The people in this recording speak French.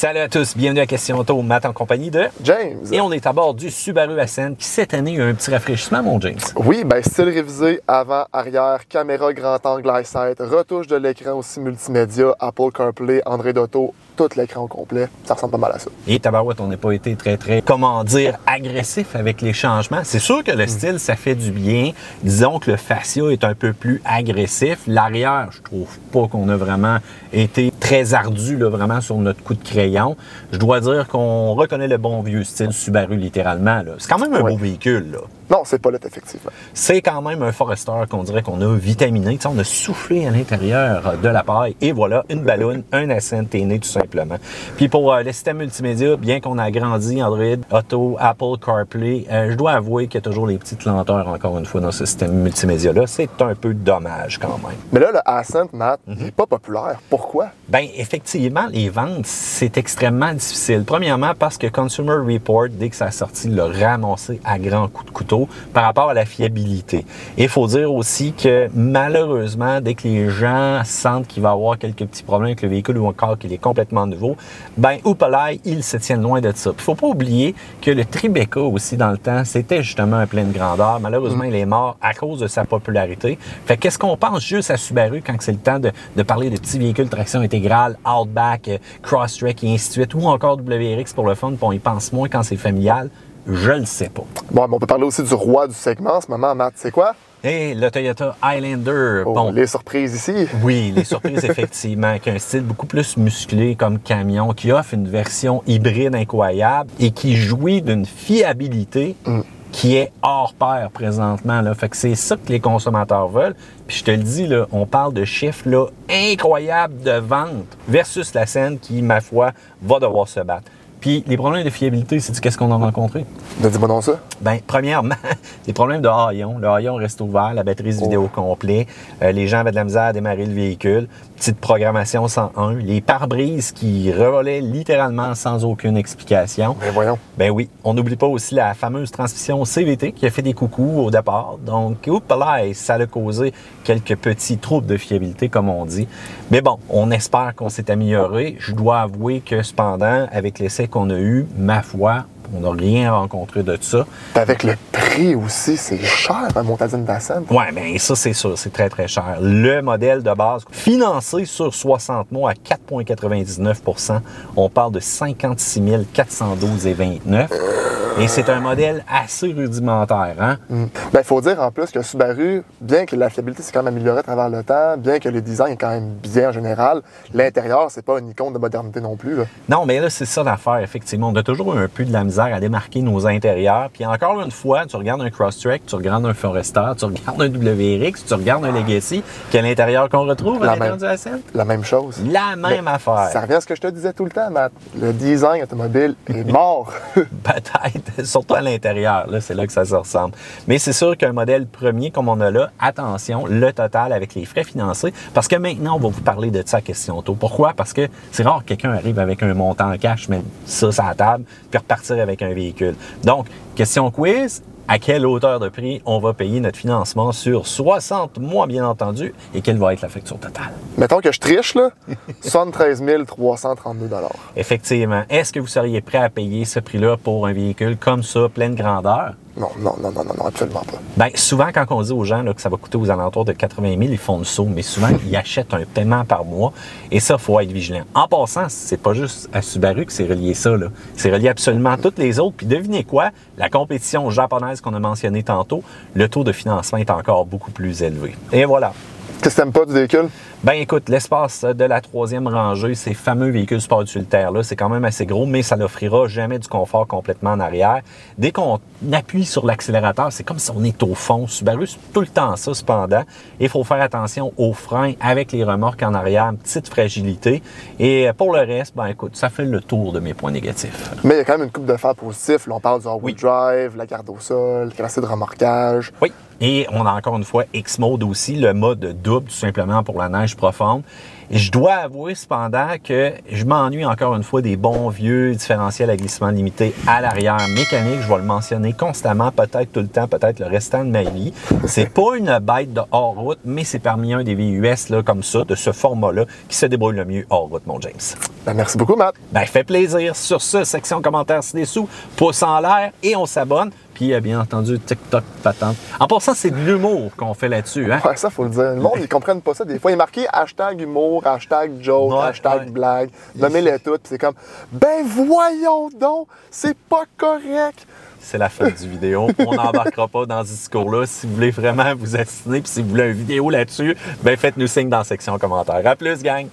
Salut à tous, bienvenue à Question Auto, Matt en compagnie de James. Et on est à bord du Subaru Ascent qui cette année a un petit rafraîchissement, mon James. Oui, ben style révisé, avant, arrière, caméra grand angle eyesight, retouche de l'écran aussi multimédia, Apple CarPlay, Android Auto, tout l'écran au complet. Ça ressemble pas mal à ça. Et tabarouette, on n'a pas été très, comment dire, agressif avec les changements. C'est sûr que le style, ça fait du bien. Disons que le fascia est un peu plus agressif. L'arrière, je trouve pas qu'on a vraiment été très ardu, là, vraiment sur notre coup de crayon. Je dois dire qu'on reconnaît le bon vieux style Subaru, littéralement, là. C'est quand même un beau véhicule, là. Non, c'est pas là, effectivement. C'est quand même un Forester qu'on dirait qu'on a vitaminé. Tu sais, on a soufflé à l'intérieur de la paille et voilà, une balloune, un Ascent est né tout simplement. Puis pour le système multimédia, bien qu'on a agrandi Android Auto, Apple CarPlay, je dois avouer qu'il y a toujours les petites lenteurs encore une fois dans ce système multimédia-là. C'est un peu dommage quand même. Mais là, le Ascent, Matt, il n'est pas populaire. Pourquoi? Bien, effectivement, les ventes, c'est extrêmement difficile. Premièrement, parce que Consumer Report, dès que ça a sorti, l'a ramassé à grands coups de couteau par rapport à la fiabilité. Et il faut dire aussi que malheureusement, dès que les gens sentent qu'il va y avoir quelques petits problèmes avec le véhicule ou encore qu'il est complètement nouveau, ben oupalaï, ils se tiennent loin de ça. Il ne faut pas oublier que le Tribeca aussi dans le temps, c'était justement un plein de grandeur. Malheureusement, il est mort à cause de sa popularité. Fait qu'est-ce qu'on pense juste à Subaru quand c'est le temps de parler de petits véhicules traction intégrale, Outback, Crosstrek et ainsi de suite, ou encore WRX pour le fun, puis on y pense moins quand c'est familial? Je le sais pas. Bon, mais on peut parler aussi du roi du segment en ce moment, Matt. C'est quoi? Et le Toyota Highlander. Oh, bon, les surprises ici. oui, les surprises, effectivement, qui a un style beaucoup plus musclé comme camion, qui offre une version hybride incroyable et qui jouit d'une fiabilité qui est hors pair présentement, là. Fait que c'est ça que les consommateurs veulent. Puis je te le dis, là, on parle de chiffres là, incroyables de vente versus la scène qui, ma foi, va devoir se battre. Puis les problèmes de fiabilité, c'est-tu qu'est-ce qu'on a rencontré? Dis-moi donc ça. Bien, premièrement, des problèmes de haillons. Le haillon reste ouvert, la batterie se vidait au complet. Les gens avaient de la misère à démarrer le véhicule. Petite programmation 101. Les pare-brises qui revolaient littéralement sans aucune explication. Mais voyons. Ben oui. On n'oublie pas aussi la fameuse transmission CVT qui a fait des coucous au départ. Donc, ça a causé quelques petits troubles de fiabilité, comme on dit. Mais bon, on espère qu'on s'est amélioré. Je dois avouer que cependant, avec l'essai qu'on a eu, ma foi, on n'a rien rencontré de ça. Avec le prix aussi, c'est cher, un montadine d'Ascent. Oui, bien ça, c'est sûr, c'est très cher. Le modèle de base, financé sur 60 mois à 4,99 %, on parle de 56 412,29 $. Et c'est un modèle assez rudimentaire, hein? Ben, il faut dire en plus que Subaru, bien que la fiabilité s'est quand même améliorée à travers le temps, bien que le design est quand même bien en général, l'intérieur, c'est pas une icône de modernité non plus, là. Non, mais là, c'est ça l'affaire, effectivement. On a toujours eu un peu de la misère à démarquer nos intérieurs. Puis encore une fois, tu regardes un Crosstrek, tu regardes un Forester, tu regardes un WRX, tu regardes un Legacy, quel intérieur qu'on retrouve à l'intérieur du Ascent? La même chose. La même affaire. Ça revient à ce que je te disais tout le temps, Matt. Le design automobile est mort. Peut-être, surtout à l'intérieur, là, c'est là que ça se ressemble. Mais c'est sûr qu'un modèle premier comme on a là, attention, le total avec les frais financés, parce que maintenant, on va vous parler de ça à Question Auto. Pourquoi? Parce que c'est rare que quelqu'un arrive avec un montant en cash, mais ça à la table, puis repartir avec un véhicule. Donc, question quiz. À quelle hauteur de prix on va payer notre financement sur 60 mois, bien entendu, et quelle va être la facture totale? Mettons que je triche, là, 73 332 $. Effectivement. Est-ce que vous seriez prêt à payer ce prix-là pour un véhicule comme ça, pleine grandeur? Non, absolument pas. Bien, souvent, quand on dit aux gens là, que ça va coûter aux alentours de 80 000, ils font le saut, mais souvent, ils achètent un paiement par mois, et ça, il faut être vigilant. En passant, c'est pas juste à Subaru que c'est relié ça, là. C'est relié absolument à toutes les autres. Puis devinez quoi? La compétition japonaise qu'on a mentionnée tantôt, le taux de financement est encore beaucoup plus élevé. Et voilà. Qu'est-ce que t'aimes pas du véhicule? Ben écoute, l'espace de la troisième rangée, ces fameux véhicules sport utilitaires-là, c'est quand même assez gros, mais ça n'offrira jamais du confort complètement en arrière. Dès qu'on appuie sur l'accélérateur, c'est comme si on est au fond. Subaru, c'est tout le temps ça, cependant. Il faut faire attention aux freins avec les remorques en arrière, petite fragilité. Et pour le reste, ben écoute, ça fait le tour de mes points négatifs. Mais il y a quand même une couple de faire positifs. Là, on parle du all-wheel drive, la garde au sol, le capacité de remorquage. Oui. Et on a encore une fois X-Mode aussi, le mode double, tout simplement pour la neige profonde. Et je dois avouer cependant que je m'ennuie encore une fois des bons vieux différentiels à glissement limité à l'arrière mécanique. Je vais le mentionner constamment, peut-être tout le temps, peut-être le restant de ma vie. C'est pas une bête de hors-route, mais c'est parmi un des VUS là, comme ça, de ce format-là, qui se débrouille le mieux hors-route, mon James. Ben, merci beaucoup, Matt. Ben, fait plaisir. Sur ce, section commentaires ci-dessous, pouce en l'air et on s'abonne. Puis, bien entendu, TikTok, patente. En passant, c'est de l'humour qu'on fait là-dessus. Hein? Ouais, ça, faut le dire. Le monde, ils comprennent pas ça. Des fois, il est marqué hashtag humour, hashtag joke, hashtag blague. Nommez-les toutes. Puis c'est comme, ben voyons donc, c'est pas correct. C'est la fin du vidéo. On n'embarquera pas dans ce discours-là. Si vous voulez vraiment vous assiner, puis si vous voulez une vidéo là-dessus, ben faites-nous signe dans la section commentaires. À plus, gang!